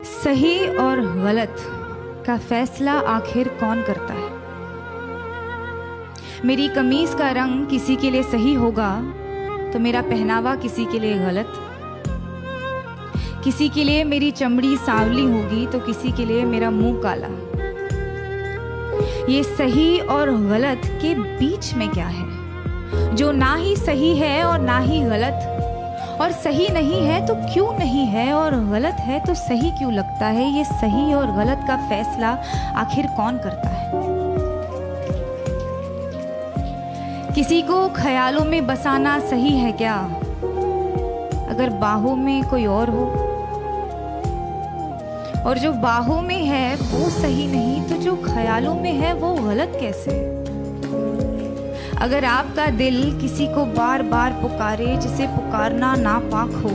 सही और गलत का फैसला आखिर कौन करता है? मेरी कमीज का रंग किसी के लिए सही होगा तो मेरा पहनावा किसी के लिए गलत। किसी के लिए मेरी चमड़ी सांवली होगी तो किसी के लिए मेरा मुंह काला। ये सही और गलत के बीच में क्या है, जो ना ही सही है और ना ही गलत, और सही नहीं है तो क्यों नहीं है, और गलत है तो सही क्यों लगता है? ये सही और गलत का फैसला आखिर कौन करता है? किसी को ख्यालों में बसाना सही है क्या, अगर बाहों में कोई और हो? और जो बाहों में है वो सही नहीं तो जो ख्यालों में है वो गलत कैसे? अगर आपका दिल किसी को बार बार पुकारे जिसे पुकारना नापाक हो,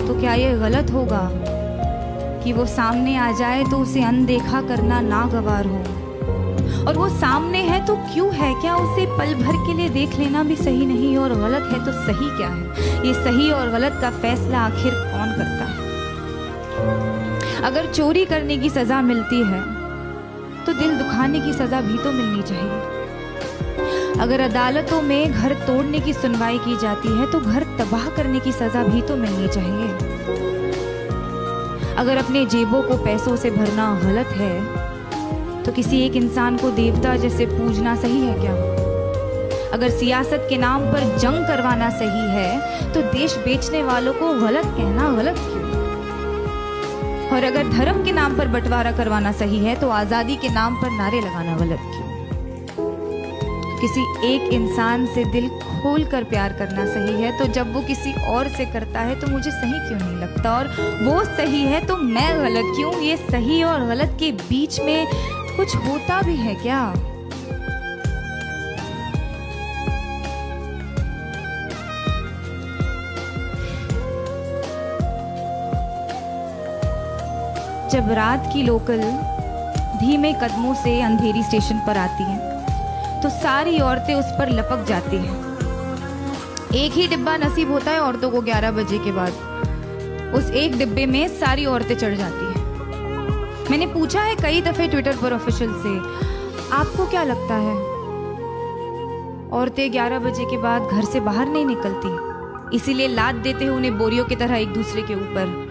तो क्या ये गलत होगा कि वो सामने आ जाए तो उसे अनदेखा करना नागवार हो? और वो सामने है तो क्यों है? क्या उसे पल भर के लिए देख लेना भी सही नहीं? और गलत है तो सही क्या है? ये सही और गलत का फैसला आखिर कौन करता है? अगर चोरी करने की सजा मिलती है तो दिल दुखाने की सजा भी तो मिलनी चाहिए। अगर अदालतों में घर तोड़ने की सुनवाई की जाती है तो घर तबाह करने की सजा भी तो मिलनी चाहिए। अगर अपने जेबों को पैसों से भरना गलत है तो किसी एक इंसान को देवता जैसे पूजना सही है क्या? अगर सियासत के नाम पर जंग करवाना सही है तो देश बेचने वालों को गलत कहना गलत क्यों? और अगर धर्म के नाम पर बंटवारा करवाना सही है तो आजादी के नाम पर नारे लगाना गलत क्यों? किसी एक इंसान से दिल खोल कर प्यार करना सही है तो जब वो किसी और से करता है तो मुझे सही क्यों नहीं लगता? और वो सही है तो मैं गलत क्यों? ये सही और गलत के बीच में कुछ होता भी है क्या? जब रात की लोकल धीमे कदमों से अंधेरी स्टेशन पर आती है तो सारी औरतें उस पर लपक जाती हैं। एक ही डिब्बा नसीब होता है औरतों को 11 बजे के बाद। उस एक डिब्बे में सारी औरतें चढ़ जाती हैं। मैंने पूछा है कई दफे ट्विटर पर ऑफिशियल से, आपको क्या लगता है औरतें 11 बजे के बाद घर से बाहर नहीं निकलती, इसीलिए लाद देते हैं उन्हें बोरियों की तरह एक दूसरे के ऊपर?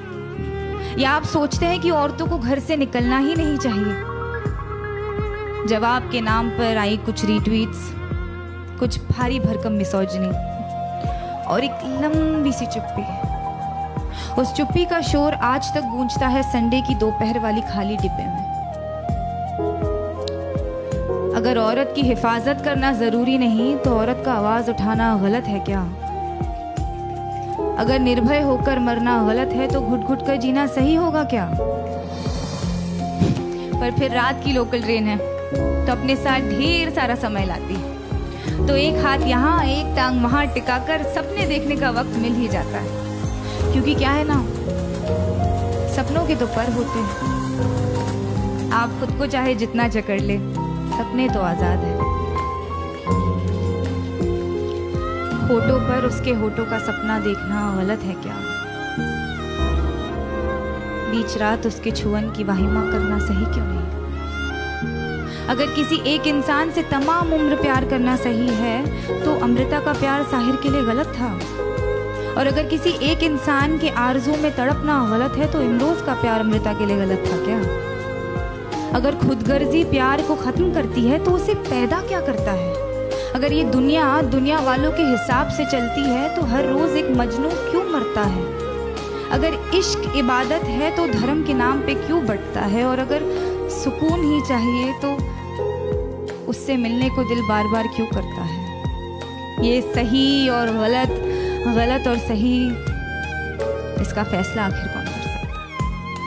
या आप सोचते हैं कि औरतों को घर से निकलना ही नहीं चाहिए? जवाब के नाम पर आई कुछ रीट्वीट्स, कुछ भारी भरकम मिसोजिनी और एक लंबी सी चुप्पी। उस चुप्पी का शोर आज तक गूंजता है संडे की दोपहर वाली खाली डिब्बे में। अगर औरत की हिफाजत करना जरूरी नहीं तो औरत का आवाज उठाना गलत है क्या? अगर निर्भय होकर मरना गलत है तो घुट घुट कर जीना सही होगा क्या? पर फिर रात की लोकल ट्रेन है तो अपने साथ ढेर सारा समय लाती है, तो एक हाथ यहाँ एक टांग वहां टिकाकर सपने देखने का वक्त मिल ही जाता है। क्योंकि क्या है ना, सपनों के तो पर होते हैं। आप खुद को चाहे जितना जकड़ ले, सपने तो आजाद है। होठों पर उसके होठों का सपना देखना गलत है क्या? बीच रात उसके छुअन की वाहिमा करना सही क्यों नहीं? अगर किसी एक इंसान से तमाम उम्र प्यार करना सही है तो अमृता का प्यार साहिर के लिए गलत था। और अगर किसी एक इंसान के आरज़ू में तड़पना गलत है तो इमरोज का प्यार अमृता के लिए गलत था क्या? अगर खुदगर्जी प्यार को खत्म करती है तो उसे पैदा क्या करता है? अगर ये दुनिया वालों के हिसाब से चलती है तो हर रोज एक मजनू क्यों मरता है? अगर इश्क इबादत है तो धर्म के नाम पे क्यों बंटता है? और अगर सुकून ही चाहिए तो उससे मिलने को दिल बार बार क्यों करता है? ये सही और गलत, गलत और सही, इसका फैसला आखिर कौन?